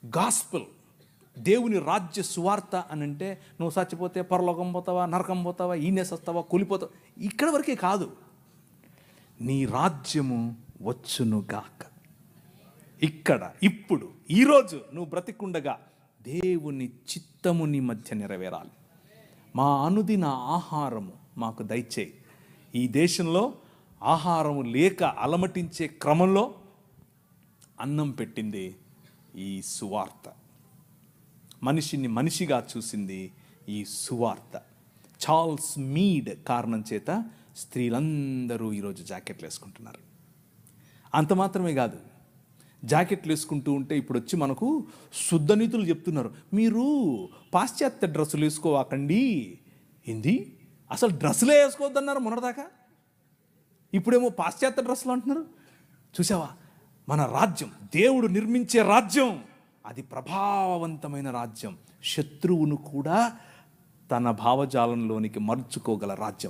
Gospel, దేవుని రాజ్య సువార్త అని అంటే నువ్వు చచ్చిపోతే పరలోకం పోతావా, నరకం పోతావా, ఈనేసొస్తావా, కూలిపోతావా, ఇక్కడ వరకే కాదు. నీ రాజ్యము వచ్చునుగాక. ఇక్కడ ఇప్పుడు ఈరోజు నువ్వు బ్రతికుండగా దేవుని చిత్తము నీ మధ్య నెరవేరాలి. మా అనుదిన ఆహారము మాకు దయచేయి. ఈ దేశంలో ఆహారము లేక అలమటించే క్రమంలో అన్నం పెట్టింది ఈ సువార్త. మనిషిని మనిషిగా చూసింది ఈ సువార్త. చార్ల్స్ మీడ్ కారణం చేత స్త్రీలందరూ ఈరోజు జాకెట్లు వేసుకుంటున్నారు. అంత మాత్రమే కాదు, జాకెట్లు వేసుకుంటూ ఉంటే ఇప్పుడు వచ్చి మనకు శుద్ధనీతులు చెప్తున్నారు. మీరు పాశ్చాత్య డ్రెస్సులు వేసుకోవాకండి. ఏంది, అసలు డ్రెస్సులే వేసుకోవద్దన్నారు మొన్నటిదాకా, ఇప్పుడేమో పాశ్చాత్య డ్రెస్సులు అంటున్నారు. చూసావా, మన రాజ్యం, దేవుడు నిర్మించే రాజ్యం, అది ప్రభావవంతమైన రాజ్యం. శత్రువును కూడా తన భావజాలంలోనికి మర్చుకోగల రాజ్యం.